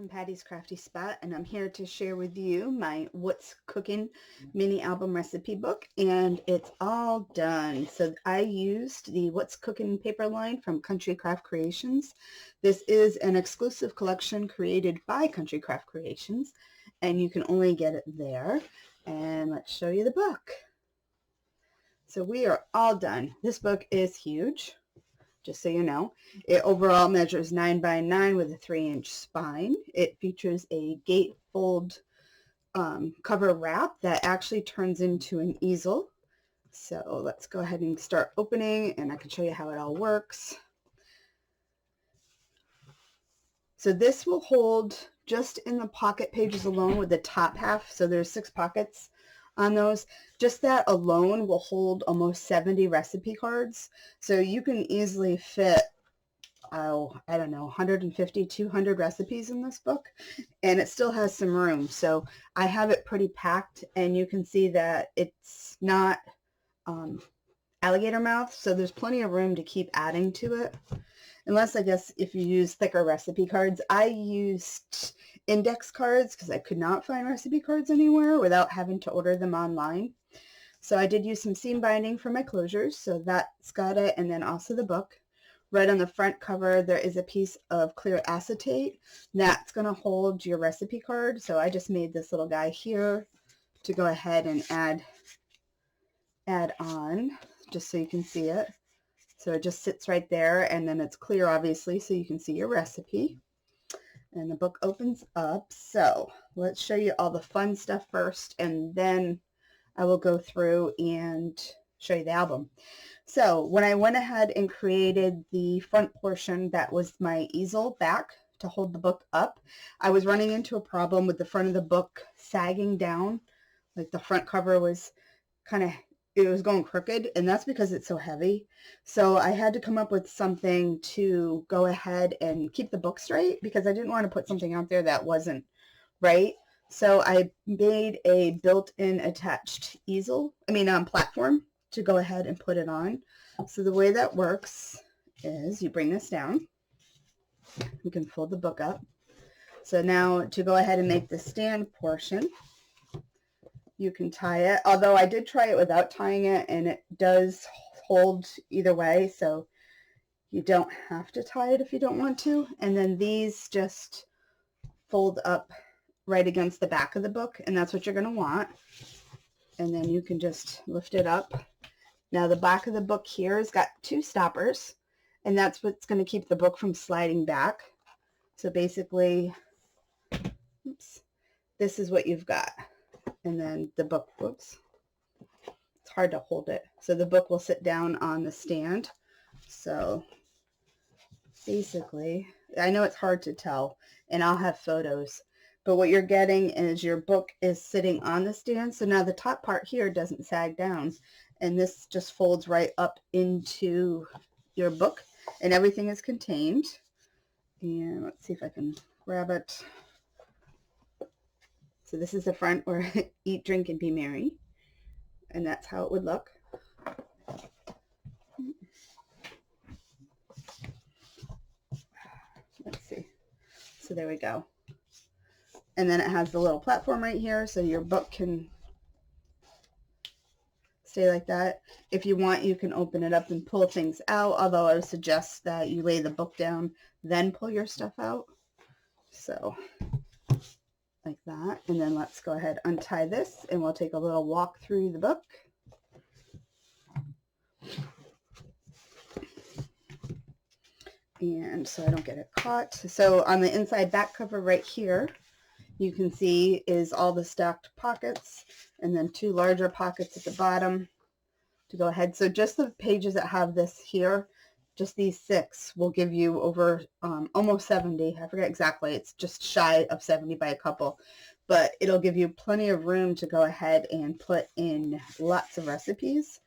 I'm Patty's Crafty Spot, and I'm here to share with you my What's Cooking mini album recipe book, and it's all done. So I used the What's Cooking paper line from Country Craft Creations. This is an exclusive collection created by Country Craft Creations, and you can only get it there. And let's show you the book. So we are all done. This book is huge. Just so you know, it overall measures 9 by 9 with a 3-inch spine. It features a gatefold cover wrap that actually turns into an easel. So let's go ahead and start opening, and I can show you how it all works. So this will hold just in the pocket pages alone with the top half. So there's 6 pockets on those. Just that alone will hold almost 70 recipe cards. So you can easily fit, I don't know, 150, 200 recipes in this book, and it still has some room. So I have it pretty packed, and you can see that it's not alligator mouth, so there's plenty of room to keep adding to it. Unless, I guess, if you use thicker recipe cards. I used index cards because I could not find recipe cards anywhere without having to order them online. So I did use some seam binding for my closures, so that's got it, and then also the book. Right on the front cover, there is a piece of clear acetate that's going to hold your recipe card. So I just made this little guy here to go ahead and add on, just so you can see it. So it just sits right there, and then it's clear, obviously, so you can see your recipe. And the book opens up. So let's show you all the fun stuff first, and then I will go through and show you the album. So when I went ahead and created the front portion, that was my easel back to hold the book up, I was running into a problem with the front of the book sagging down. Like the front cover was it was going crooked, and that's because it's so heavy. So I had to come up with something to go ahead and keep the book straight, because I didn't want to put something out there that wasn't right. So I made a built-in attached platform to go ahead and put it on. So the way that works is you bring this down. You can fold the book up. So now to go ahead and make the stand portion, you can tie it, although I did try it without tying it, and it does hold either way, so you don't have to tie it if you don't want to. And then these just fold up right against the back of the book, and that's what you're going to want. And then you can just lift it up. Now the back of the book here has got 2 stoppers, and that's what's going to keep the book from sliding back. So basically, this is what you've got. And then the book, it's hard to hold it. So the book will sit down on the stand. So basically, I know it's hard to tell, and I'll have photos, but what you're getting is your book is sitting on the stand. So now the top part here doesn't sag down, and this just folds right up into your book, and everything is contained. And let's see if I can grab it. So this is the front where eat, drink, and be merry. And that's how it would look. Let's see. So there we go. And then it has the little platform right here, so your book can stay like that. If you want, you can open it up and pull things out, although I would suggest that you lay the book down, then pull your stuff out. So like that. And then let's go ahead, untie this, and we'll take a little walk through the book. And so I don't get it caught. So on the inside back cover right here, you can see is all the stacked pockets, and then 2 larger pockets at the bottom to go ahead. So just the pages that have this here, just these 6 will give you over almost 70. I forget exactly. It's just shy of 70 by a couple, but it'll give you plenty of room to go ahead and put in lots of recipes.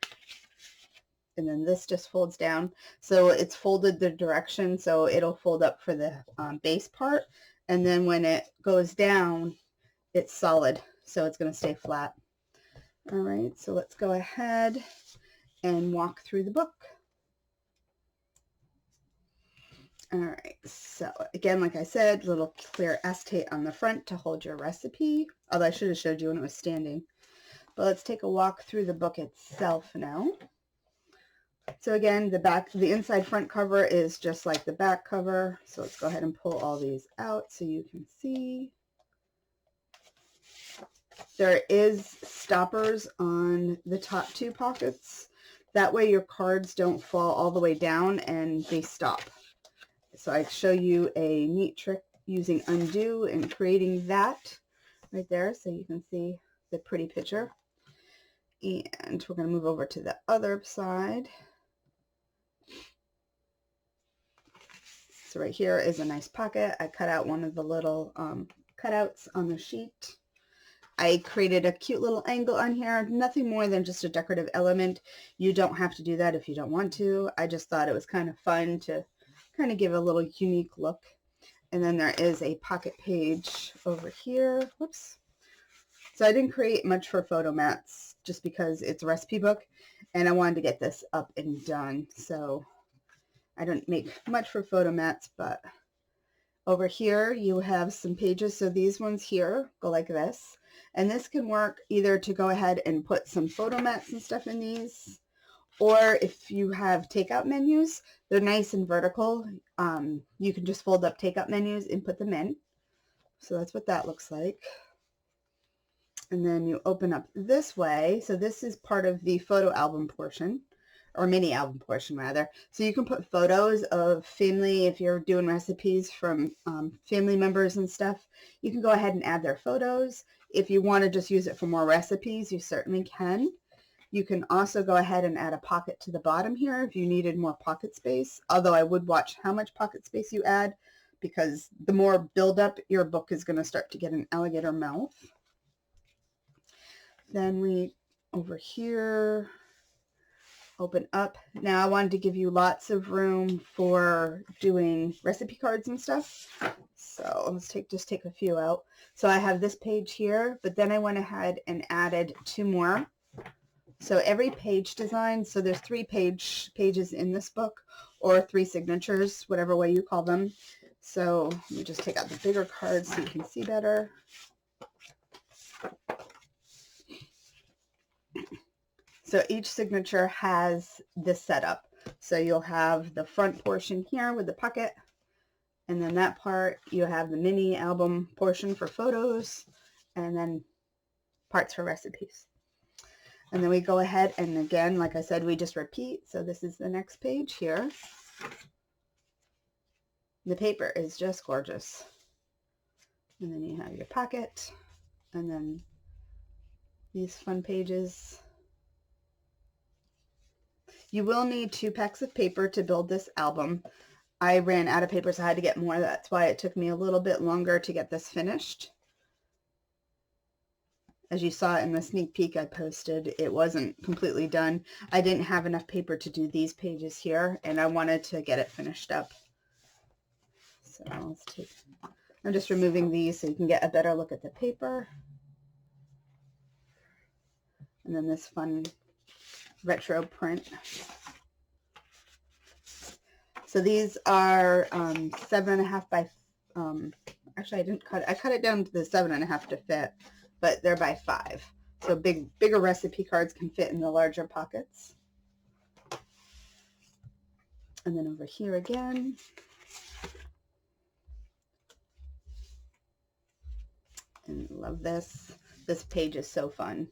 And then this just folds down. So it's folded the direction, so it'll fold up for the base part. And then when it goes down, it's solid, so it's going to stay flat. All right, so let's go ahead and walk through the book. All right, so again, like I said, little clear acetate on the front to hold your recipe. Although I should have showed you when it was standing. But let's take a walk through the book itself now. So again, the inside front cover is just like the back cover. So let's go ahead and pull all these out so you can see. There is stoppers on the top two pockets. That way your cards don't fall all the way down and they stop. So I show you a neat trick using undo and creating that right there so you can see the pretty picture. And we're going to move over to the other side. So right here is a nice pocket. I cut out one of the little cutouts on the sheet. I created a cute little angle on here, nothing more than just a decorative element. You don't have to do that if you don't want to. I just thought it was kind of fun to kind of give a little unique look. And then there is a pocket page over here. Whoops. So I didn't create much for photo mats just because it's a recipe book and I wanted to get this up and done. So I don't make much for photo mats, but over here you have some pages. So these ones here go like this. And this can work either to go ahead and put some photo mats and stuff in these, or if you have takeout menus, they're nice and vertical. You can just fold up takeout menus and put them in. So that's what that looks like. And then you open up this way. So this is part of the photo album portion, or mini album portion rather. So you can put photos of family, if you're doing recipes from family members and stuff, you can go ahead and add their photos. If you want to just use it for more recipes, you certainly can. You can also go ahead and add a pocket to the bottom here if you needed more pocket space, although I would watch how much pocket space you add, because the more buildup, your book is going to start to get an alligator mouth. Then we, over here, open up. Now I wanted to give you lots of room for doing recipe cards and stuff. So let's just take a few out. So I have this page here, but then I went ahead and added two more. So every page design, so there's 3 pages in this book, or 3 signatures, whatever way you call them. So let me just take out the bigger cards so you can see better. So each signature has this setup. So you'll have the front portion here with the pocket, and then that part you have the mini album portion for photos, and then parts for recipes. And then we go ahead and again, like I said, we just repeat. So this is the next page here. The paper is just gorgeous. And then you have your pocket, and then these fun pages. You will need 2 packs of paper to build this album. I ran out of paper, so I had to get more. That's why it took me a little bit longer to get this finished. As you saw in the sneak peek I posted, it wasn't completely done. I didn't have enough paper to do these pages here, and I wanted to get it finished up. So I'm just removing these so you can get a better look at the paper. And then this fun retro print. So these are 7.5 by, actually I didn't cut it. I cut it down to the 7.5 to fit, but they're by 5. So bigger recipe cards can fit in the larger pockets. And then over here again. And love this. This page is so fun.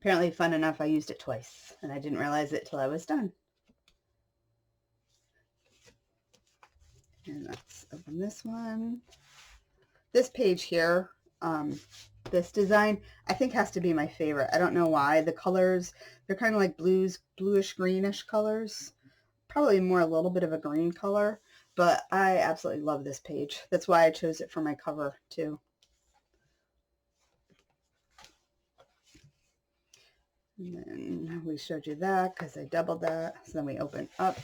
Apparently fun enough I used it twice, and I didn't realize it till I was done. And let's open this one. This page here, this design, I think has to be my favorite. I don't know why. The colors, they're kind of like bluish greenish colors. Probably more a little bit of a green color, but I absolutely love this page. That's why I chose it for my cover too. And then we showed you that because I doubled that. So then we open up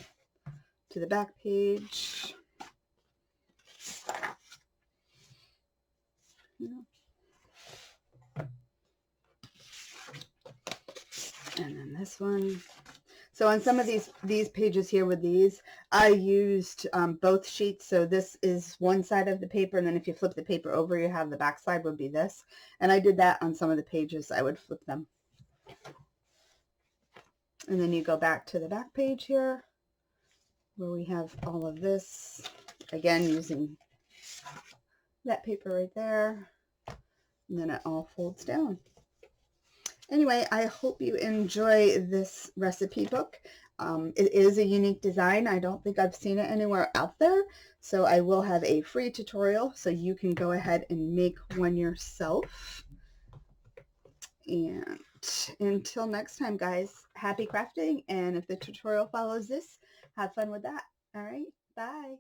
to the back page. And then this one. So on some of these pages here with these, I used both sheets. So this is one side of the paper, and then if you flip the paper over, you have the back side would be this. And I did that on some of the pages. I would flip them. And then you go back to the back page here, where we have all of this, again, using that paper right there. And then it all folds down. Anyway, I hope you enjoy this recipe book. It is a unique design. I don't think I've seen it anywhere out there. So I will have a free tutorial so you can go ahead and make one yourself. And until next time, guys, happy crafting. And if the tutorial follows this, have fun with that. All right, bye.